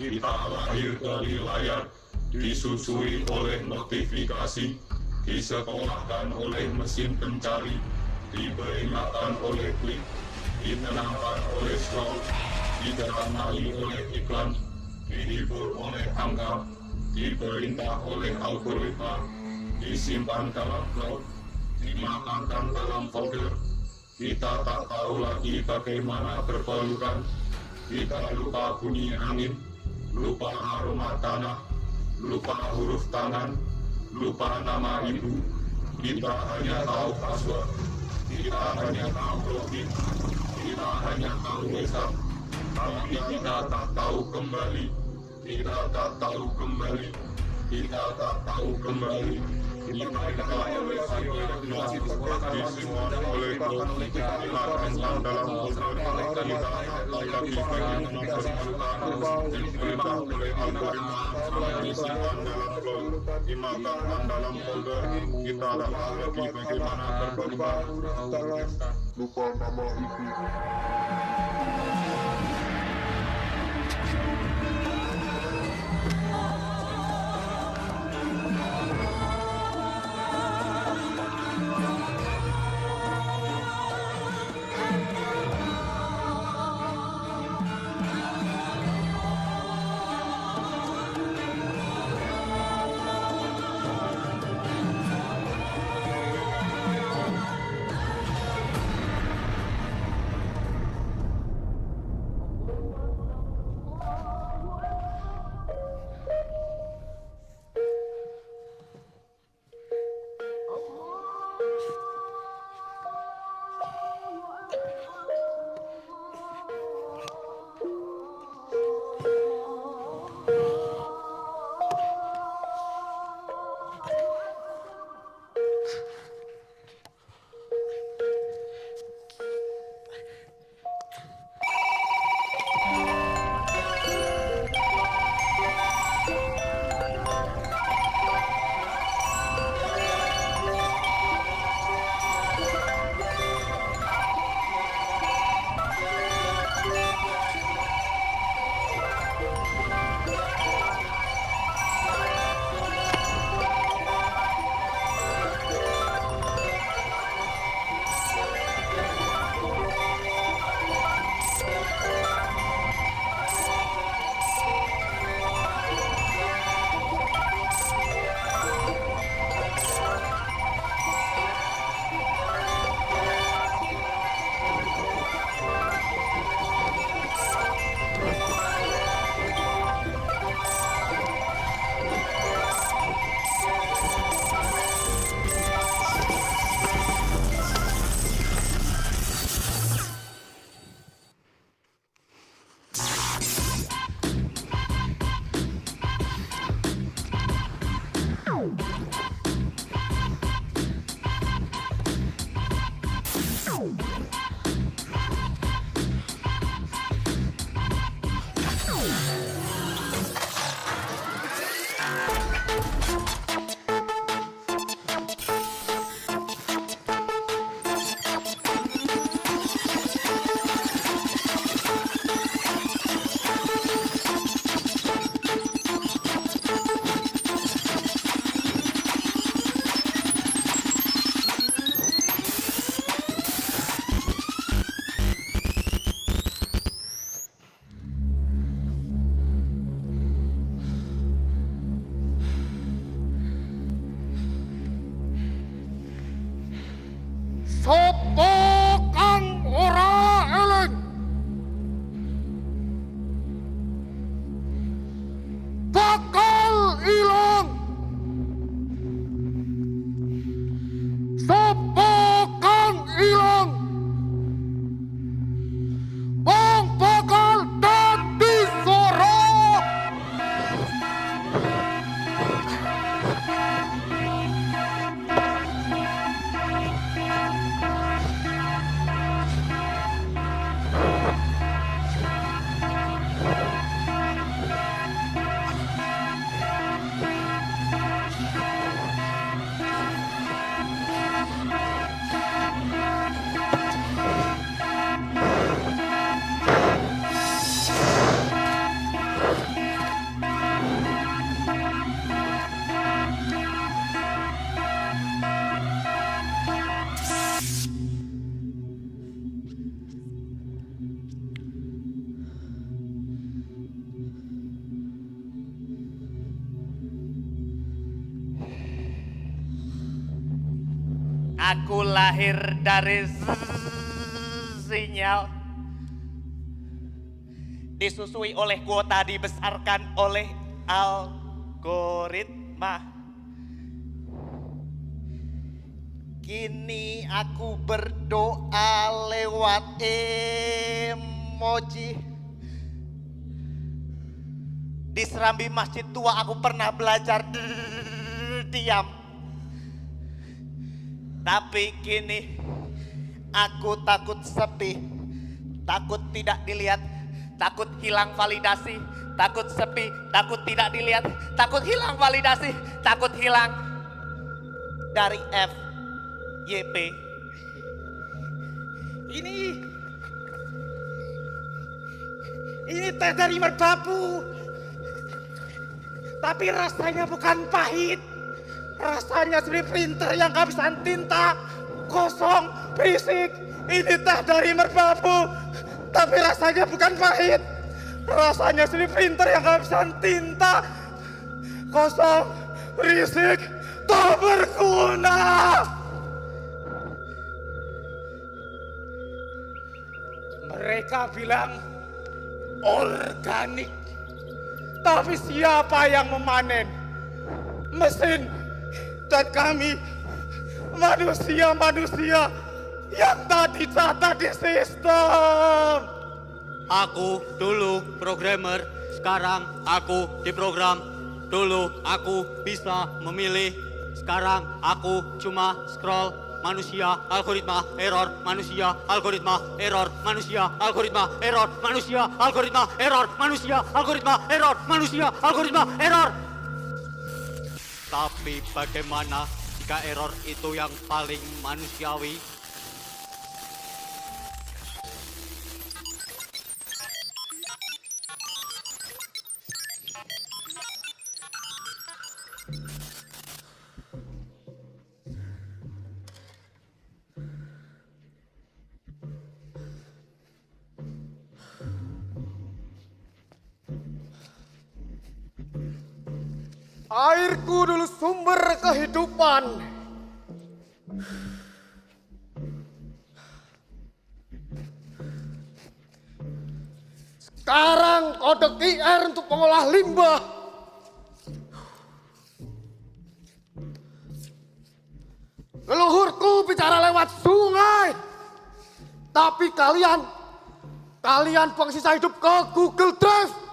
Kita lahir dari layar, disusui oleh notifikasi, disekolahkan oleh mesin pencari, diperingatkan oleh klik, ditenangkan oleh scroll, diterangi oleh iklan, dihibur oleh angka, diperintah oleh algoritma, disimpan dalam cloud, dimakamkan dalam folder. Kita tak tahu lagi bagaimana berpelukan. Kita lupa bunyi angin, lupa aroma tanah, lupa huruf tangan, lupa nama ibu. Kita hanya tahu password, kita hanya tahu login, kita hanya tahu hisab, tapi kita tak tahu kembali. Kita tak tahu kembali. Kita tak tahu kembali. Kita oleh dilakukan dalam proses kita lagi bagaimana berpelukan, diperintah oleh algoritma, disimpan dalam cloud, dimakamkan dalam folder. Kita tak tahu lagi bagaimana berpelukan, lupa nama ibu. Aku lahir dari sinyal, disusui oleh kuota, dibesarkan oleh algoritma. Kini aku berdoa lewat emoji. Di serambi masjid tua aku pernah belajar diam. Tapi kini aku takut sepi, takut tidak dilihat, takut hilang validasi, takut sepi, takut tidak dilihat, takut hilang validasi, takut hilang dari FYP. Ini teh dari merbabu, tapi rasanya bukan pahit. Rasanya seperti printer yang kehabisan tinta, kosong, berisik. Ini teh dari merbabu, tapi rasanya bukan pahit. Rasanya seperti printer yang kehabisan tinta, kosong, berisik, tak berguna. Mereka bilang organik, tapi siapa yang memanen? Mesin dan kami manusia-manusia yang tak dicatat di sistem. Aku dulu programmer, sekarang aku diprogram. Dulu aku bisa memilih, sekarang aku cuma scroll. Manusia, algoritma, error, manusia, algoritma, error, manusia, algoritma, error, manusia, algoritma, error, manusia, algoritma, error, manusia, algoritma, error. Tapi bagaimana jika error itu yang paling manusiawi? Airku dulu sumber kehidupan. Sekarang kode QR untuk mengolah limbah. Leluhurku bicara lewat sungai. Tapi kalian buang sisa hidup ke Google Drive.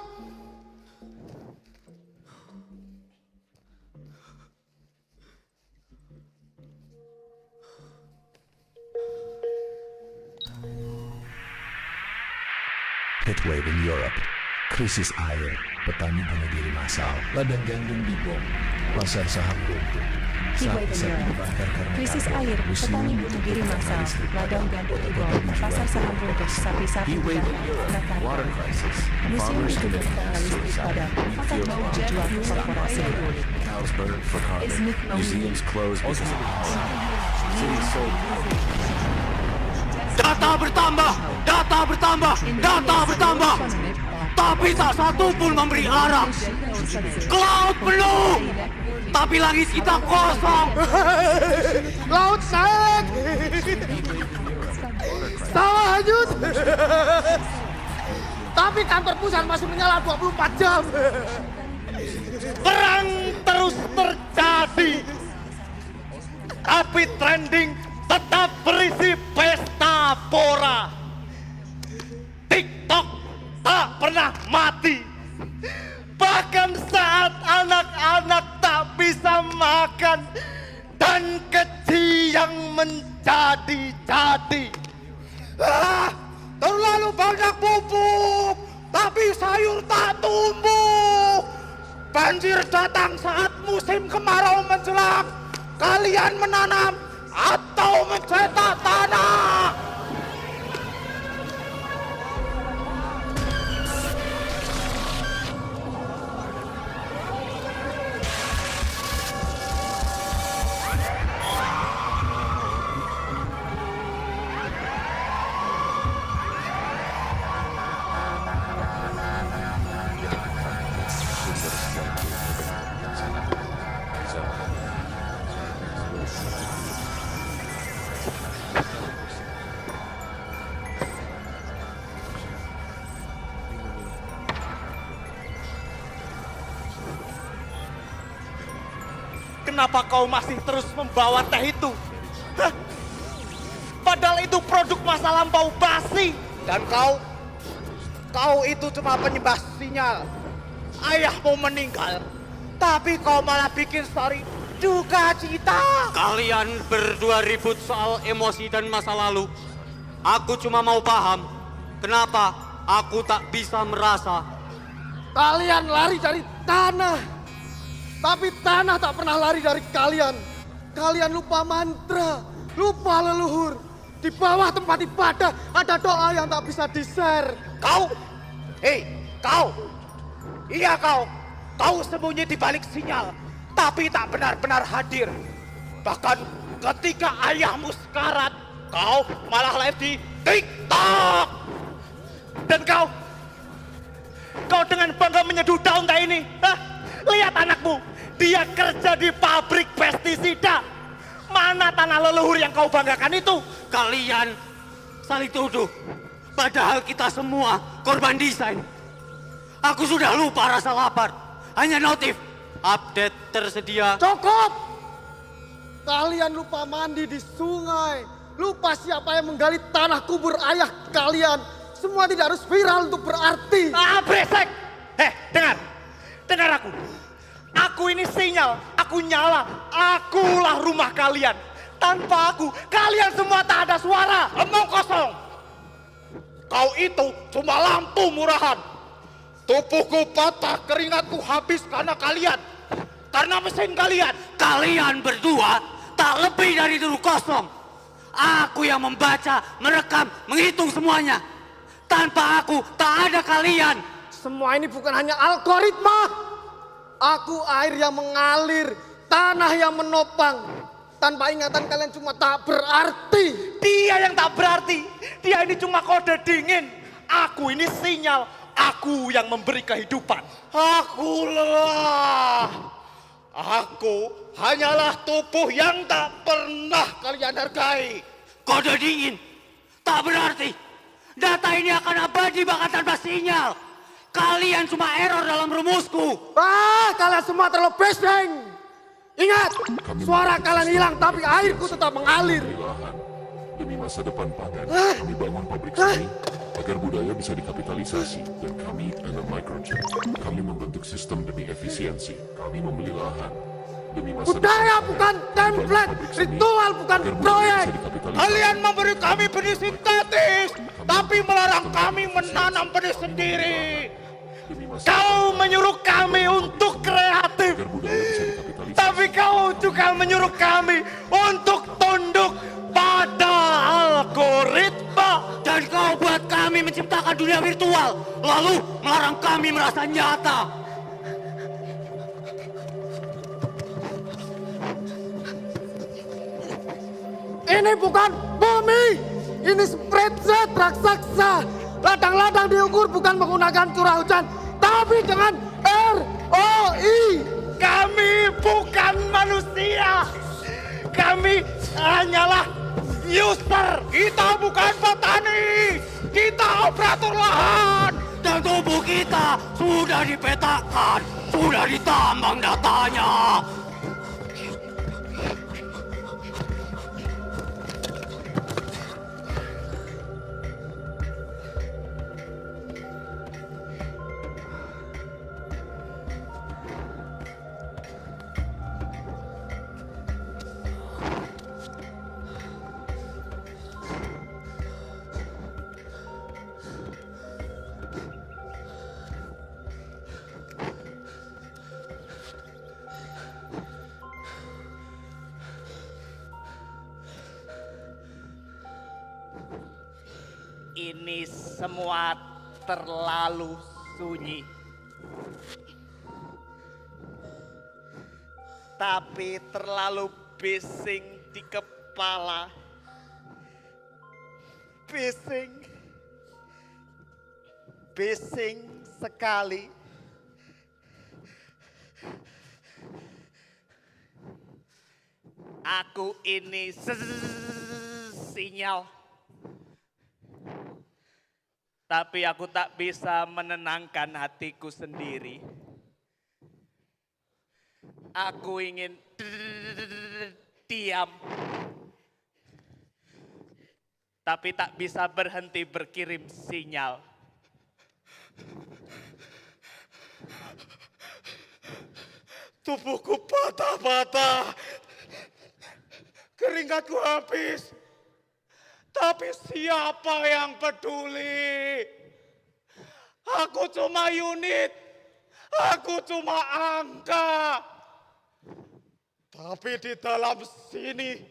Heatwave in Europe, krisis air, petani bunuh diri massal, ladang gandum dibom, pasar saham runtuh. Heatwave in Europe, krisis air, petani bunuh diri massal, ladang gandum dibom, pasar saham runtuh, sapi-sapi dibakar, water crisis, museum farmers itu commit bertanggal listrik padam, pasar bawah dijual ke korporasi hidrolik. cows burned for carbon, museums closed because of power, cities sold Data bertambah, data bertambah, data bertambah. Tapi tak satu pun memberi arah. Cloud penuh, tapi langit kita kosong. Laut naik. Sawah hanyut. Tapi kantor pusat masih menyala 24 jam. Perang terus terjadi. Tapi trending tetap berisi pesta pora. TikTok tak pernah mati. Bahkan saat anak-anak tak bisa makan dan keji yang menjadi-jadi. Terlalu banyak pupuk, tapi sayur tak tumbuh. Banjir datang saat musim kemarau menjelang. Kalian menanam atau mencetak tanah? kenapa kau masih terus membawa teh itu? Hah? Padahal itu produk masa lampau basi. Dan kau itu cuma penyembah sinyal. Ayahmu meninggal, tapi kau malah bikin story duka cita. Kalian berdua ribut soal emosi dan masa lalu. Aku cuma mau paham, kenapa aku tak bisa merasa. Kalian lari dari tanah, tapi tanah tak pernah lari dari kalian. Kalian lupa mantra, lupa leluhur. Di bawah tempat ibadah ada doa yang tak bisa di-share. Kau, iya kau sembunyi di balik sinyal, tapi tak benar-benar hadir. Bahkan ketika ayahmu sekarat, kau malah live di TikTok. Dan kau dengan bangga menyeduh daun teh ini. Hah? Lihat anakmu, dia kerja di pabrik pestisida. Mana tanah leluhur yang kau banggakan itu? Kalian saling tuduh, padahal kita semua korban desain. Aku sudah lupa rasa lapar, hanya notif, update tersedia. Cukup! Kalian lupa mandi di sungai, lupa siapa yang menggali tanah kubur ayah kalian. Semua tidak harus viral untuk berarti. Ah, brengsek! Dengar aku. Aku ini sinyal, aku nyala, akulah rumah kalian. Tanpa aku, kalian semua tak ada suara. Omong kosong. Kau itu cuma lampu murahan. Tubuhku patah, keringatku habis karena kalian. Karena mesin kalian. Kalian berdua tak lebih dari dulu kosong. Aku yang membaca, merekam, menghitung semuanya. Tanpa aku tak ada kalian. Semua ini bukan hanya algoritma. Aku air yang mengalir, tanah yang menopang. Tanpa ingatan kalian cuma tak berarti. Dia yang tak berarti. Dia ini cuma kode dingin. Aku ini sinyal. Aku yang memberi kehidupan. Aku lelah. Aku hanyalah tubuh yang tak pernah kalian hargai. Kode dingin tak berarti. Data ini akan abadi bahkan tanpa sinyal. Kalian cuma error dalam rumusku. Kalian semua terlalu basic. Ingat, suara kalian hilang tapi airku tetap mengalir. Lahan. Demi masa depan pangan, kami bangun pabrik seni agar budaya bisa dikapitalisasi. Dan kami dengan Microchip, kami membentuk sistem demi efisiensi. Kami membeli lahan. Demi masa Budaya depan bukan pangan, template, kami bangun pabrik seni ritual bukan agar budaya proyek. bisa dikapitalisasi. Kalian memberi kami benih sintetis, tapi melarang kami menanam benih sendiri. Demi masa Kau menyuruh kami untuk kreatif, agar budaya bisa dikapitalisasi. tapi kau juga menyuruh kami untuk tunduk pada algoritma. Dan kau buat kami menciptakan dunia virtual. Lalu melarang kami merasa nyata. Ini bukan bumi, ini spreadsheet raksasa. Ladang-ladang diukur bukan menggunakan curah hujan, tapi dengan ROI. Kami bukan manusia. Kami hanyalah user. Kita bukan petani. Kita operator lahan. Dan tubuh kita sudah dipetakan, sudah ditambang datanya. Ini semua terlalu sunyi. Tapi terlalu bising di kepala. Bising. Bising sekali. Aku ini sinyal. Tapi aku tak bisa menenangkan hatiku sendiri. Aku ingin diam. Tapi tak bisa berhenti berkirim sinyal. Tubuhku patah-patah. Keringatku habis. Tapi siapa yang peduli? Aku cuma unit. Aku cuma angka. Tapi di dalam sini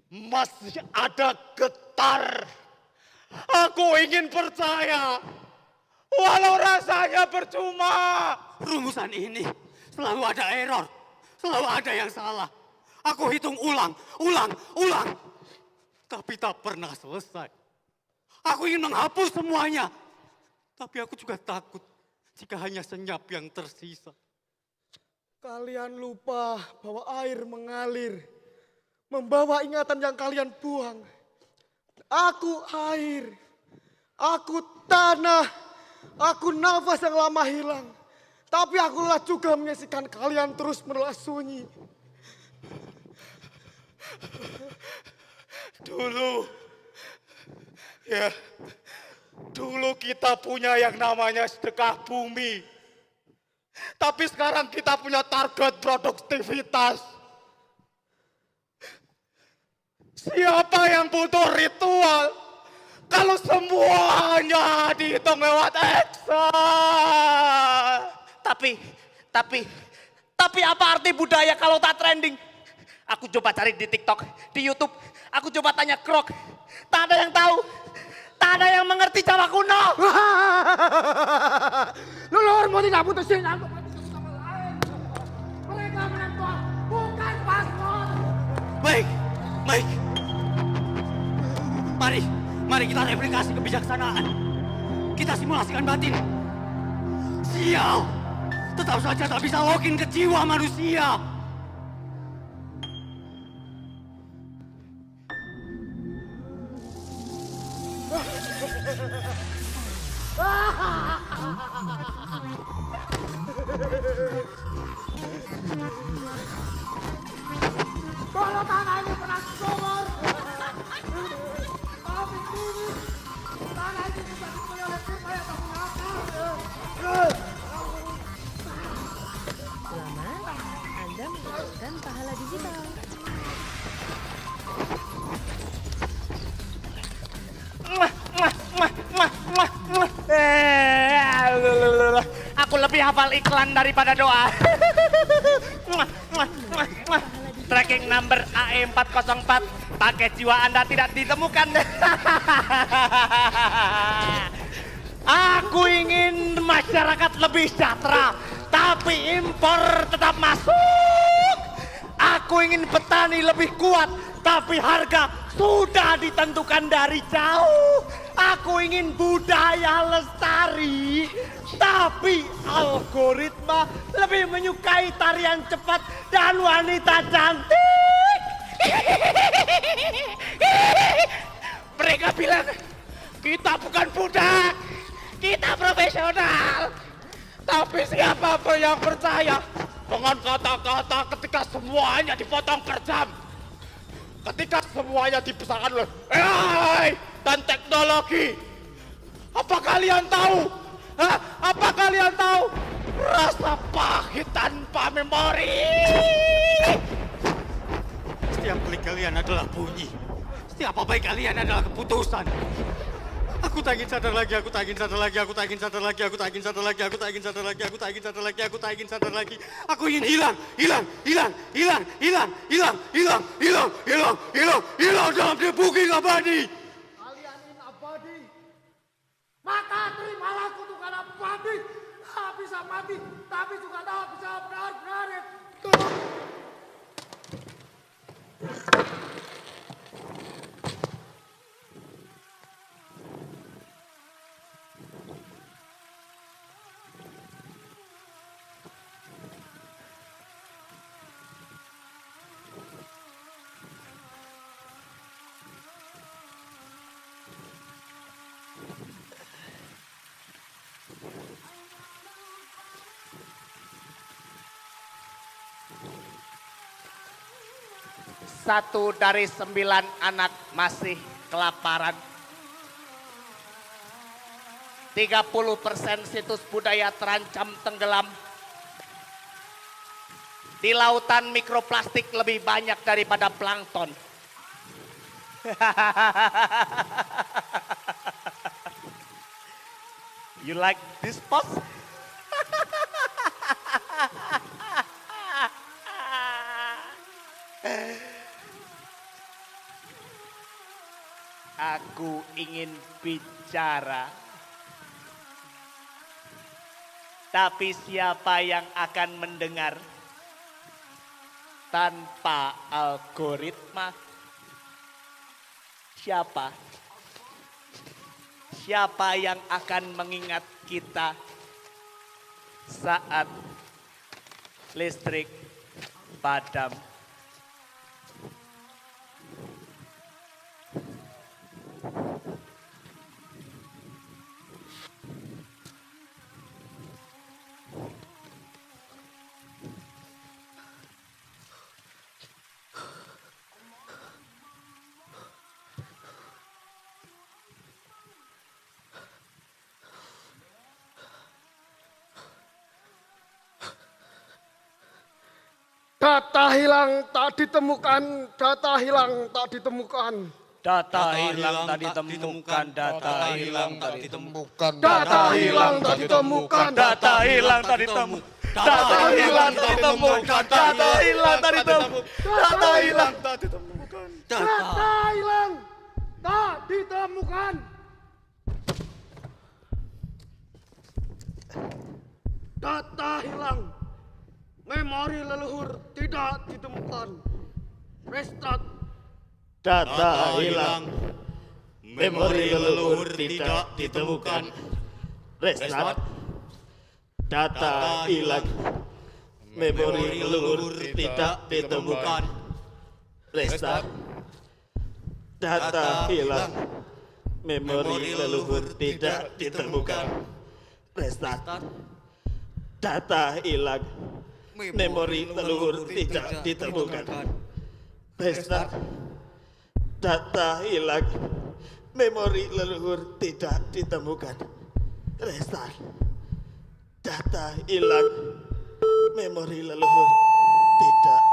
masih ada getar. Aku ingin percaya. Walau rasanya percuma. Rumusan ini selalu ada error, selalu ada yang salah. Aku hitung ulang. Tapi tak pernah selesai. Aku ingin menghapus semuanya. Tapi aku juga takut jika hanya senyap yang tersisa. Kalian lupa bahwa air mengalir. Membawa ingatan yang kalian buang. Aku air. Aku tanah. Aku nafas yang lama hilang. Tapi akulah juga menyaksikan kalian terus menelan sunyi. Dulu kita punya yang namanya sedekah bumi. Tapi sekarang kita punya target produktivitas. Siapa yang butuh ritual? Kalau semuanya dihitung lewat Excel. Tapi apa arti budaya kalau tak trending? Aku coba cari di TikTok, di YouTube. Aku coba tanya Krok. Tak ada yang tahu. Tak ada yang mengerti Jawa kuno. Leluhurmu tidak putusin aku sama lain. Mereka menentukan bukan paspor. Baik. Mari kita replikasi kebijaksanaan. Kita simulasikan batin. Sial, tetap saja tak bisa login ke jiwa manusia. Kalau tanah ini pernah sumur. Tapi kini tanah ini bisa dipilih oleh kita yang tak punya akal. Selamat, Anda mendapatkan pahala digital. Aku lebih hafal iklan daripada doa. Tracking number AE404. Pakai jiwa Anda tidak ditemukan. Aku ingin masyarakat lebih sejahtera, tapi impor tetap masuk. Aku ingin petani lebih kuat, tapi harga sudah ditentukan dari jauh. Aku ingin budaya lestari, tapi algoritma lebih menyukai tarian cepat dan wanita cantik. Mereka bilang kita bukan budak, kita profesional. Tapi siapapun yang percaya dengan kata-kata ketika semuanya dipotong per jam. Ketika semuanya dibesarkan oleh AI dan teknologi. Apa kalian tahu? Apa kalian tahu? Rasa pahit tanpa memori. Setiap klik kalian adalah bunyi. Setiap apa kalian adalah keputusan. Aku tak ingin sadar lagi, aku tak ingin sadar lagi, aku tak ingin sadar lagi, aku tak ingin sadar lagi, aku tak ingin sadar lagi, aku tak ingin sadar lagi, aku tak ingin sadar lagi. Aku ingin hilang dalam debugging abadi. Kalian ingin abadi, maka terimalah kutukan abadi. Tak bisa mati, tapi juga tak bisa benar-benar hidup. 1 dari 9 anak masih kelaparan. 30% situs budaya terancam tenggelam. Di lautan mikroplastik lebih banyak daripada plankton. You like this pose? Aku ingin bicara. Tapi siapa yang akan mendengar tanpa algoritma? Siapa? Siapa yang akan mengingat kita saat listrik padam? Data hilang tak ditemukan, data hilang tak ditemukan. Data hilang tak ditemukan, data hilang tak ditemukan. Data hilang tak ditemukan, Data hilang tak ditemukan. Data hilang tak ditemukan. Data hilang tak ditemukan. Data hilang tak ditemukan. data hilang tak ditemukan. Data hilang, memori leluhur tidak ditemukan. Restart. Data hilang, memori leluhur tidak ditemukan. Restart. Data hilang, memori leluhur tidak ditemukan. Restart. Data hilang, memori leluhur tidak ditemukan. Restart. Data hilang, memori leluhur tidak ditemukan. Restart. Data hilang, memori leluhur tidak ditemukan. Restart. Data hilang, memori leluhur tidak